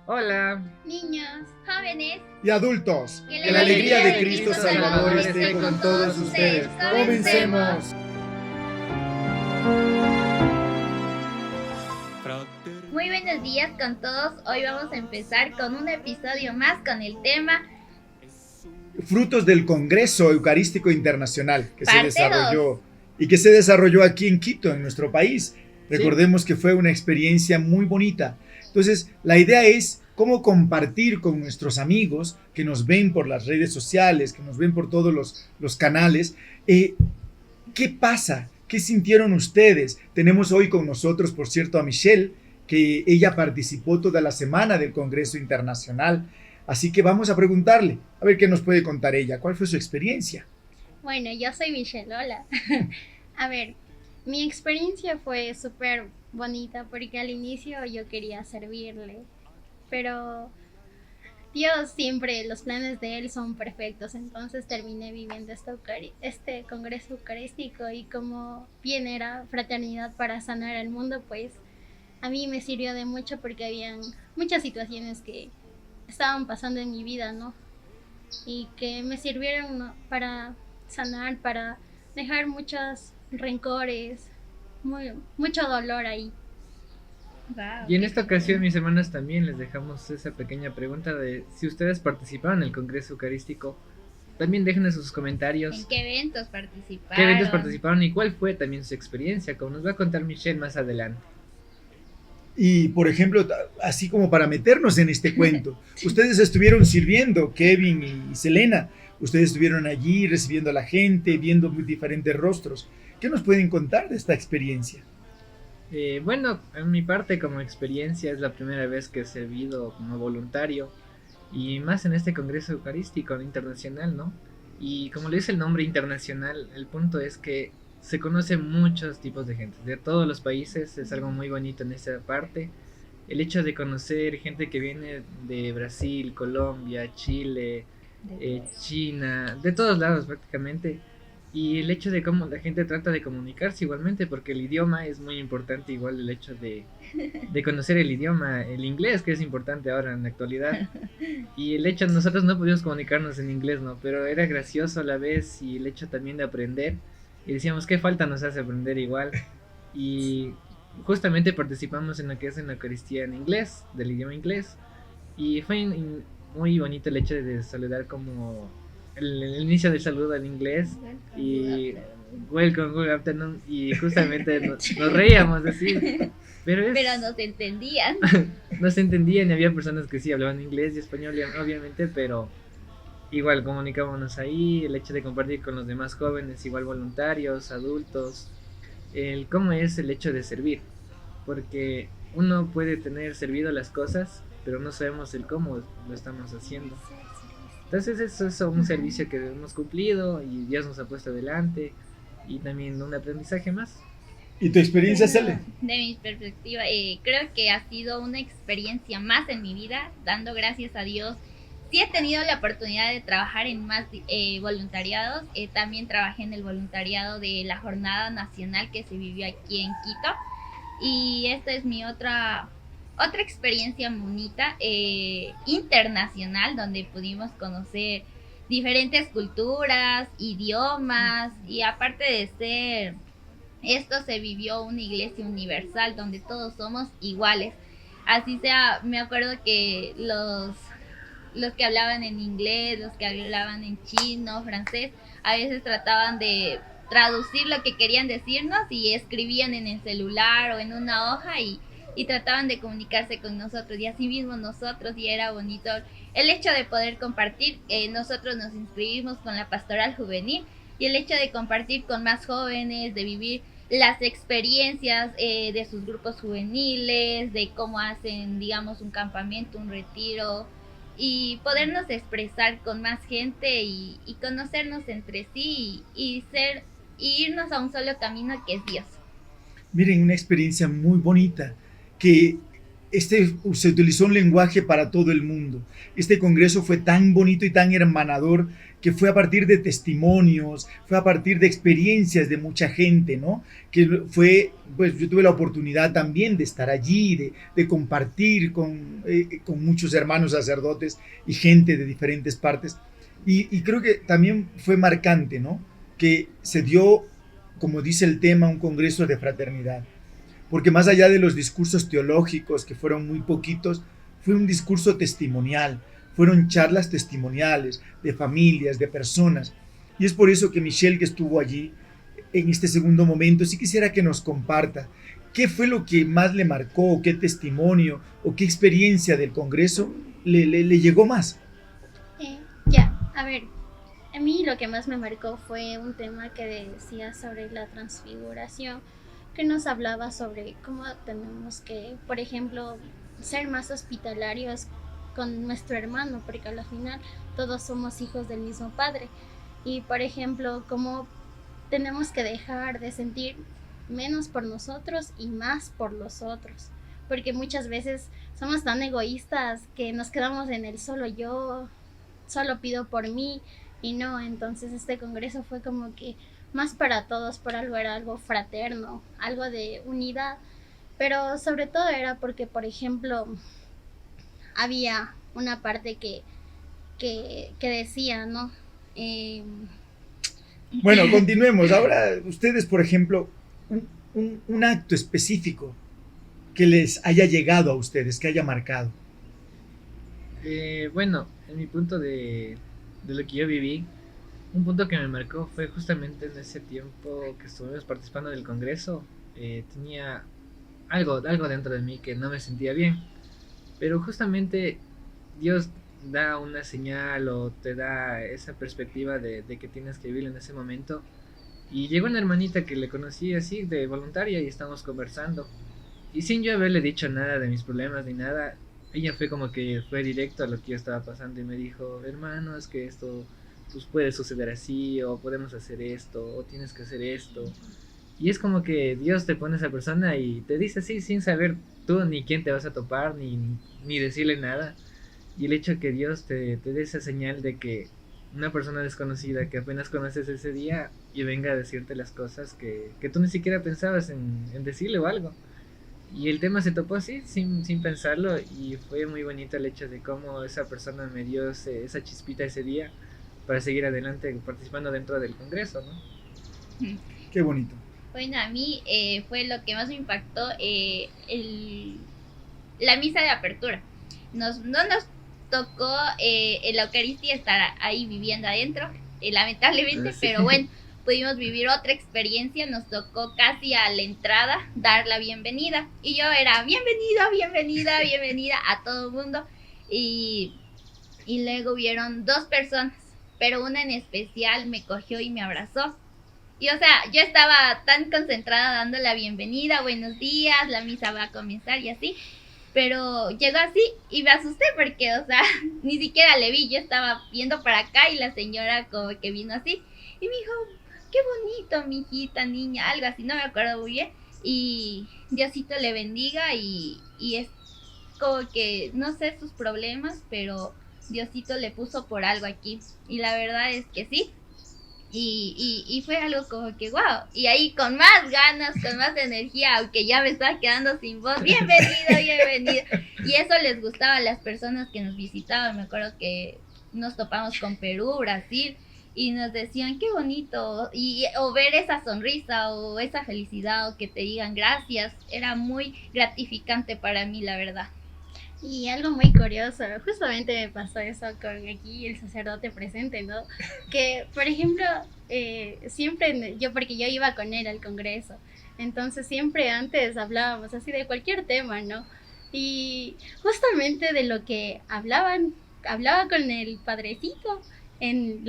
Hola. Niños, jóvenes, Y adultos, que la alegría de Cristo Salvador esté con todos ustedes. Comencemos. Muy buenos días con todos. Hoy vamos a empezar con un episodio más con el tema Frutos del Congreso Eucarístico Internacional que se Parte desarrolló y que se desarrolló aquí en Quito, en nuestro país. Recordemos que fue una experiencia muy bonita. Entonces, la idea es cómo compartir con nuestros amigos que nos ven por las redes sociales, que nos ven por todos los canales. ¿Qué pasa? ¿Qué sintieron ustedes? Tenemos hoy con nosotros, por cierto, a Michelle, que ella participó toda la semana del Congreso Internacional. Así que vamos a preguntarle, a ver qué nos puede contar ella. ¿Cuál fue su experiencia? Bueno, yo soy Michelle, hola. A ver, mi experiencia fue súper bonita porque al inicio yo quería servirle, pero Dios siempre, los planes de Él son perfectos, entonces terminé viviendo este congreso eucarístico y como bien era fraternidad para sanar el mundo, pues a mí me sirvió de mucho porque habían muchas situaciones que estaban pasando en mi vida, ¿no? Y que me sirvieron, ¿no?, para sanar, para dejar muchos rencores, mucho dolor ahí. Y en esta ocasión, mis hermanas, también les dejamos esa pequeña pregunta de si ustedes participaron en el Congreso Eucarístico. También déjenos sus comentarios. ¿En qué eventos participaron? ¿Qué eventos participaron y cuál fue también su experiencia? Como nos va a contar Michelle más adelante. Y, por ejemplo, así como para meternos en este cuento, ustedes estuvieron sirviendo, Kevin y Selena. Ustedes estuvieron allí recibiendo a la gente, viendo muy diferentes rostros. ¿Qué nos pueden contar de esta experiencia? Bueno, en mi parte como experiencia es la primera vez que he servido como voluntario y más en este Congreso Eucarístico internacional, ¿no? Y como le dice el nombre internacional, el punto es que se conocen muchos tipos de gente, de todos los países, es algo muy bonito en esa parte. El hecho de conocer gente que viene de Brasil, Colombia, Chile, China, de todos lados prácticamente. Y el hecho de cómo la gente trata de comunicarse igualmente, porque el idioma es muy importante, igual el hecho de conocer el idioma, el inglés, que es importante ahora en la actualidad. Y el hecho, nosotros no pudimos comunicarnos en inglés, ¿no? Pero era gracioso a la vez y el hecho también de aprender. Y decíamos, ¿qué falta nos hace aprender igual? Y justamente participamos en lo que es en la Eucaristía en inglés, del idioma inglés. Y fue muy bonito el hecho de saludar como el inicio del saludo en inglés y welcome, good afternoon, y justamente nos reíamos así, pero nos entendían. nos entendían y había personas que sí hablaban inglés y español obviamente, pero igual comunicábamos ahí, el hecho de compartir con los demás jóvenes, igual voluntarios, adultos, el cómo es el hecho de servir, porque uno puede tener servido las cosas, pero no sabemos el cómo lo estamos haciendo. Entonces eso es un servicio que hemos cumplido y Dios nos ha puesto adelante y también un aprendizaje más. ¿Y tu experiencia, Sele? De mi perspectiva, creo que ha sido una experiencia más en mi vida, dando gracias a Dios. Sí he tenido la oportunidad de trabajar en más voluntariados, también trabajé en el voluntariado de la Jornada Nacional que se vivió aquí en Quito y esta es mi otra experiencia bonita, internacional, donde pudimos conocer diferentes culturas, idiomas y aparte de ser, esto se vivió una iglesia universal donde todos somos iguales. Así sea, me acuerdo que los que hablaban en inglés, los que hablaban en chino, francés, a veces trataban de traducir lo que querían decirnos y escribían en el celular o en una hoja y trataban de comunicarse con nosotros y así mismo nosotros, y era bonito el hecho de poder compartir. Nosotros nos inscribimos con la pastoral juvenil y el hecho de compartir con más jóvenes, de vivir las experiencias de sus grupos juveniles, de cómo hacen, digamos, un campamento, un retiro, y podernos expresar con más gente y conocernos entre sí y irnos a un solo camino que es Dios. Miren, una experiencia muy bonita que se utilizó un lenguaje para todo el mundo. Este congreso fue tan bonito y tan hermanador que fue a partir de testimonios, fue a partir de experiencias de mucha gente, ¿no? Que fue, pues yo tuve la oportunidad también de estar allí, de compartir con muchos hermanos sacerdotes y gente de diferentes partes. Y creo que también fue marcante, ¿no? Que se dio, como dice el tema, un congreso de fraternidad. Porque más allá de los discursos teológicos, que fueron muy poquitos, fue un discurso testimonial, fueron charlas testimoniales de familias, de personas. Y es por eso que Michelle, que estuvo allí en este segundo momento, sí quisiera que nos comparta qué fue lo que más le marcó, qué testimonio o qué experiencia del Congreso le llegó más. A ver, a mí lo que más me marcó fue un tema que decía sobre la transfiguración, que nos hablaba sobre cómo tenemos que, por ejemplo, ser más hospitalarios con nuestro hermano, porque al final todos somos hijos del mismo Padre. Y, por ejemplo, cómo tenemos que dejar de sentir menos por nosotros y más por los otros. Porque muchas veces somos tan egoístas que nos quedamos en el solo yo, solo pido por mí y no. Entonces este congreso fue como que más para todos, por algo era algo fraterno, algo de unidad. Pero sobre todo era porque, por ejemplo, había una parte que decía, ¿no? Bueno, continuemos. Ahora, ustedes, por ejemplo, un acto específico que les haya llegado a ustedes, que haya marcado. Bueno, en mi punto de lo que yo viví, un punto que me marcó fue justamente en ese tiempo que estuvimos participando del Congreso. Tenía algo dentro de mí que no me sentía bien, pero justamente Dios da una señal o te da esa perspectiva de que tienes que vivir en ese momento. Y llegó una hermanita que le conocí así de voluntaria y estamos conversando. Y sin yo haberle dicho nada de mis problemas ni nada, ella fue como que fue directo a lo que yo estaba pasando y me dijo, hermano, es que esto pues puede suceder así, o podemos hacer esto, o tienes que hacer esto. Y es como que Dios te pone a esa persona y te dice así sin saber tú ni quién te vas a topar, ni decirle nada. Y el hecho de que Dios te dé esa señal de que una persona desconocida que apenas conoces ese día y venga a decirte las cosas que tú ni siquiera pensabas en decirle o algo. Y el tema se topó así, sin pensarlo, y fue muy bonito el hecho de cómo esa persona me dio esa chispita ese día para seguir adelante participando dentro del Congreso, ¿no? Qué bonito. Bueno, a mí fue lo que más me impactó, la misa de apertura. No nos tocó en la Eucaristía estar ahí viviendo adentro, lamentablemente, sí. Pero bueno, pudimos vivir otra experiencia. Nos tocó casi a la entrada dar la bienvenida, y yo era bienvenida a todo el mundo, y luego hubieron dos personas, pero una en especial me cogió y me abrazó. Y o sea, yo estaba tan concentrada dando la bienvenida, buenos días, la misa va a comenzar y así, pero llegó así y me asusté porque, o sea, ni siquiera le vi. Yo estaba viendo para acá y la señora como que vino así y me dijo, qué bonito, mi hijita, niña, algo así, no me acuerdo muy bien. Y Diosito le bendiga, y es como que no sé sus problemas, pero Diosito le puso por algo aquí. Y la verdad es que sí. Y fue algo como que wow. Y ahí con más ganas, con más energía, aunque ya me estaba quedando sin voz, bienvenido. Y eso les gustaba a las personas que nos visitaban. Me acuerdo que nos topamos con Perú, Brasil, y nos decían qué bonito, o ver esa sonrisa o esa felicidad, o que te digan gracias, era muy gratificante para mí, la verdad. Y algo muy curioso, justamente me pasó eso con aquí el sacerdote presente, ¿no? Que, por ejemplo, siempre, porque yo iba con él al Congreso, entonces siempre antes hablábamos así de cualquier tema, ¿no? Y justamente de lo que hablaba con el padrecito, el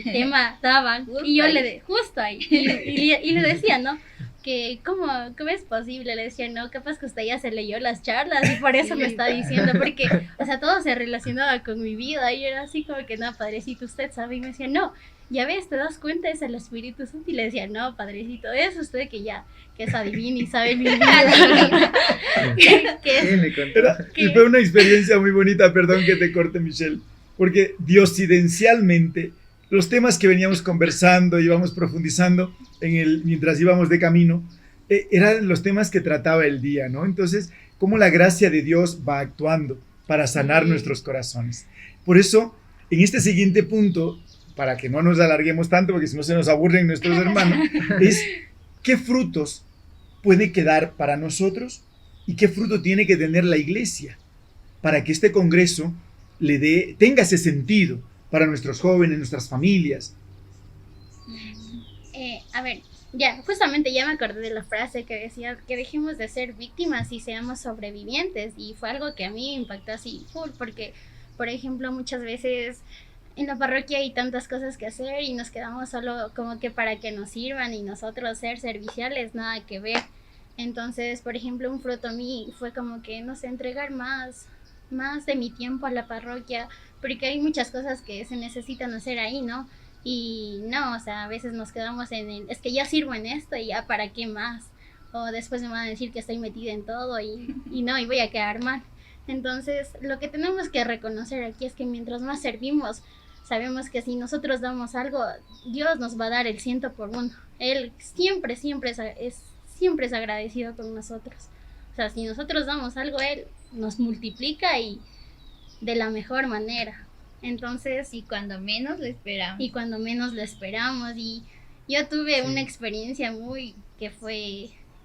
tema daban, y yo justo ahí, y le decía, ¿no? que ¿cómo es posible? Le decía, no, capaz que usted ya se leyó las charlas y por eso me está diciendo, porque, o sea, todo se relacionaba con mi vida y era así como que, no, padrecito, usted sabe, y me decía, no, ya ves, te das cuenta, es el Espíritu Santo, y le decía, no, padrecito, es usted que es adivino y sabe mi vida. ¿Quién le contó? Y fue una experiencia muy bonita, perdón que te corte, Michelle, porque diosidencialmente los temas que veníamos conversando, íbamos profundizando mientras íbamos de camino, eran los temas que trataba el día, ¿no? Entonces, cómo la gracia de Dios va actuando para sanar nuestros corazones. Por eso, en este siguiente punto, para que no nos alarguemos tanto, porque si no se nos aburren nuestros hermanos, es qué frutos puede quedar para nosotros y qué fruto tiene que tener la iglesia para que este congreso tenga ese sentido para nuestros jóvenes, nuestras familias. A ver, ya, justamente ya me acordé de la frase que decía que dejemos de ser víctimas y seamos sobrevivientes, y fue algo que a mí me impactó así full, porque, por ejemplo, muchas veces en la parroquia hay tantas cosas que hacer y nos quedamos solo como que para que nos sirvan y nosotros ser serviciales, nada que ver. Entonces, por ejemplo, un fruto a mí fue como que, no sé, entregar más de mi tiempo a la parroquia, porque hay muchas cosas que se necesitan hacer ahí, ¿no? Y no, o sea, a veces nos quedamos es que ya sirvo en esto y ya para qué más, o después me van a decir que estoy metida en todo y no, y voy a quedar mal. Entonces, lo que tenemos que reconocer aquí es que mientras más servimos, sabemos que si nosotros damos algo, Dios nos va a dar el 100%. Él siempre es agradecido con nosotros. O sea, si nosotros damos algo, Él nos multiplica y de la mejor manera. Entonces, y cuando menos lo esperamos. Y yo tuve una experiencia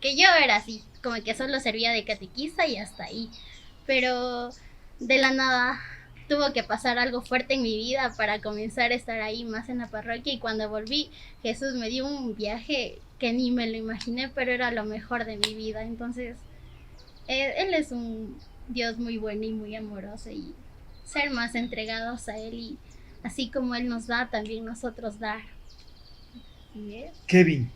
que yo era así, como que solo servía de catequista y hasta ahí. Pero de la nada tuvo que pasar algo fuerte en mi vida para comenzar a estar ahí más en la parroquia, y cuando volví, Jesús me dio un viaje que ni me lo imaginé, pero era lo mejor de mi vida. Entonces, Él es un Dios muy bueno y muy amoroso, y ser más entregados a Él, y así como Él nos da, también nosotros dar. ¿Sí es? Kevin.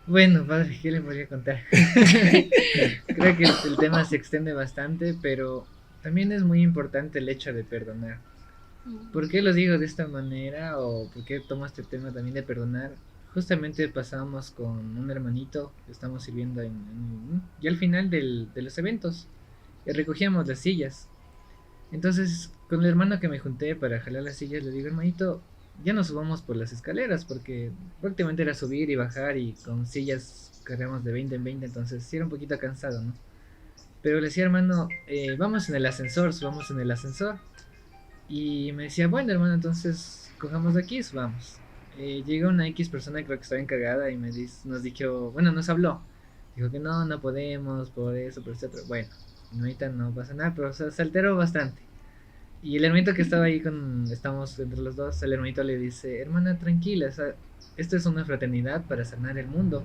Bueno, padre, ¿qué le podría contar? Creo que el tema se extiende bastante, pero también es muy importante el hecho de perdonar. ¿Por qué lo digo de esta manera, o por qué tomo este tema también de perdonar? Justamente pasábamos con un hermanito, estamos sirviendo y al final de los eventos recogíamos las sillas. Entonces, con el hermano que me junté para jalar las sillas, le digo, hermanito, ya no subamos por las escaleras, porque prácticamente era subir y bajar, y con sillas cargamos de 20 en 20, entonces sí era un poquito cansado, ¿no? Pero le decía, hermano, vamos en el ascensor, subamos en el ascensor. Y me decía, bueno, hermano, entonces cojamos de aquí y subamos. Llegó una X persona, creo que estaba encargada, y nos habló. Dijo que no podemos, por eso, por etcétera. Bueno, ahorita no pasa nada, pero se alteró bastante. Y el hermanito que estaba ahí estamos entre los dos, el hermanito le dice, hermana, tranquila, esto es una fraternidad para sanar el mundo.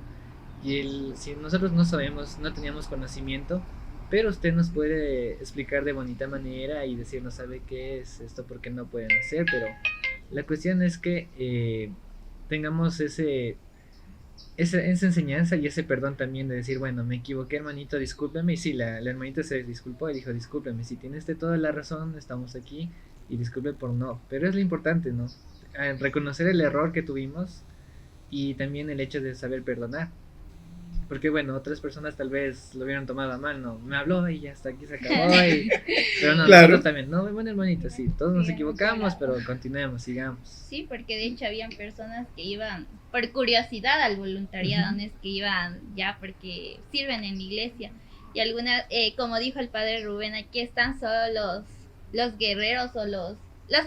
Y si nosotros no sabemos, no teníamos conocimiento, pero usted nos puede explicar de bonita manera y decirnos, ¿sabe qué es esto? ¿Por qué no pueden hacer? Pero la cuestión es que tengamos esa enseñanza y ese perdón también de decir, bueno, me equivoqué, hermanito, discúlpeme. Y sí, la hermanita se disculpó y dijo, discúlpeme, si tienes toda la razón, estamos aquí, y disculpe por no. Pero es lo importante, ¿no? Reconocer el error que tuvimos, y también el hecho de saber perdonar. Porque bueno, otras personas tal vez lo hubieran tomado a mal, ¿no? Me habló y ya hasta aquí se acabó. Pero no, claro. Nosotros también, no, bueno, hermanito, sí, todos nos equivocamos, pero continuemos, sigamos. Sí, porque de hecho habían personas que iban por curiosidad al voluntariado, no es que iban ya porque sirven en la iglesia. Y algunas, como dijo el padre Rubén, aquí están solo los guerreros, o los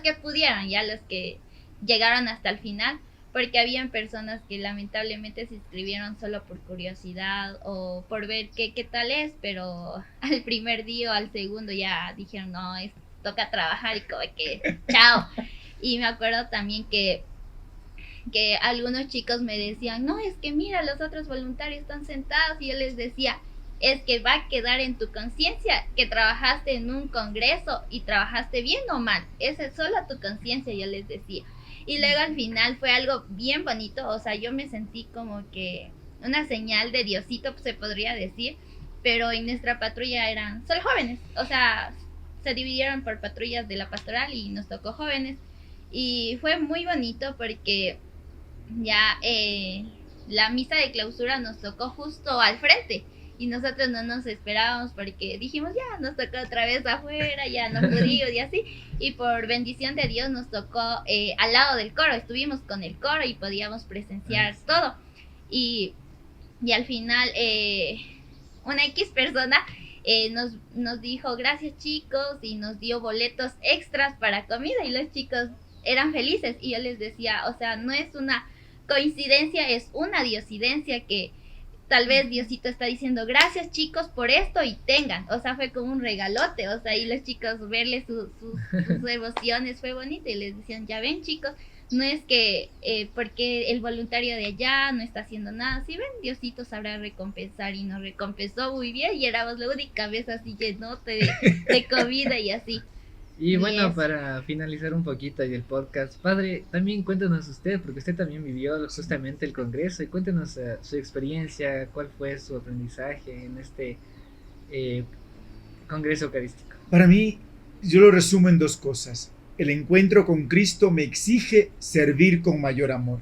que pudieron, ya los que llegaron hasta el final. Porque habían personas que lamentablemente se inscribieron solo por curiosidad o por ver qué tal es, pero al primer día o al segundo ya dijeron, no, toca trabajar, y como que chao. Y me acuerdo también que algunos chicos me decían, no, es que mira, los otros voluntarios están sentados, y yo les decía, es que va a quedar en tu conciencia que trabajaste en un congreso y trabajaste bien o mal, esa es solo tu conciencia, yo les decía. Y luego al final fue algo bien bonito, o sea, yo me sentí como que una señal de Diosito, se podría decir, pero en nuestra patrulla eran solo jóvenes, o sea, se dividieron por patrullas de la pastoral y nos tocó jóvenes. Y fue muy bonito porque ya la misa de clausura nos tocó justo al frente y nosotros no nos esperábamos porque dijimos ya nos tocó otra vez afuera, ya no judíos y así, y por bendición de Dios nos tocó al lado del coro, estuvimos con el coro y podíamos presenciar todo y al final una X persona nos dijo gracias chicos y nos dio boletos extras para comida y los chicos eran felices y yo les decía, o sea, no es una coincidencia, es una diosidencia que tal vez Diosito está diciendo gracias chicos por esto y tengan, o sea, fue como un regalote, o sea, y los chicos verles sus emociones fue bonito y les decían, ya ven chicos, no es que porque el voluntario de allá no está haciendo nada, si ven, Diosito sabrá recompensar y nos recompensó muy bien y éramos la única vez así llenote de comida y así. Y bueno, Yes. para finalizar un poquito el podcast, padre, también cuéntenos usted, porque usted también vivió justamente el congreso, y cuéntenos su experiencia, cuál fue su aprendizaje en este congreso eucarístico. Para mí, yo lo resumo en dos cosas. El encuentro con Cristo me exige servir con mayor amor.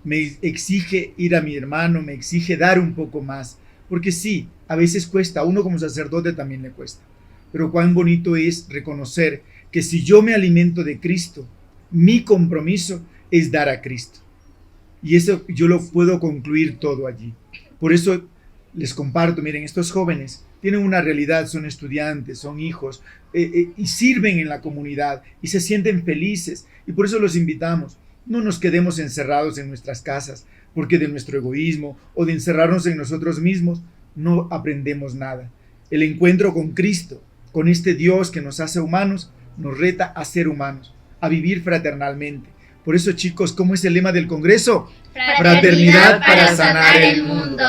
Me exige ir a mi hermano, me exige dar un poco más. Porque sí, a veces cuesta, a uno como sacerdote también le cuesta. Pero cuán bonito es reconocer que si yo me alimento de Cristo, mi compromiso es dar a Cristo. Y eso yo lo puedo concluir todo allí. Por eso les comparto, miren, estos jóvenes tienen una realidad, son estudiantes, son hijos, y sirven en la comunidad y se sienten felices. Y por eso los invitamos, no nos quedemos encerrados en nuestras casas, porque de nuestro egoísmo o de encerrarnos en nosotros mismos no aprendemos nada. El encuentro con Cristo, con este Dios que nos hace humanos, nos reta a ser humanos, a vivir fraternalmente. Por eso, chicos, ¿cómo es el lema del Congreso? Fraternidad para sanar el mundo.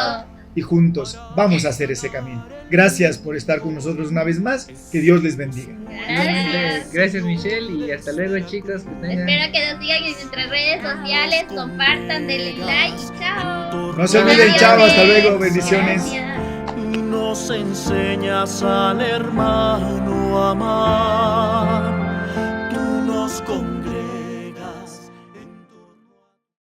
Y juntos vamos a hacer ese camino. Gracias por estar con nosotros una vez más. Que Dios les bendiga. Gracias. Gracias Michelle y hasta luego chicos. Que tengan... Espero que nos sigan en nuestras redes sociales, compartan, denle like y chao. No se olviden, chao, hasta luego, bendiciones. Gracias. Nos enseñas al hermano a amar, tú nos congregas.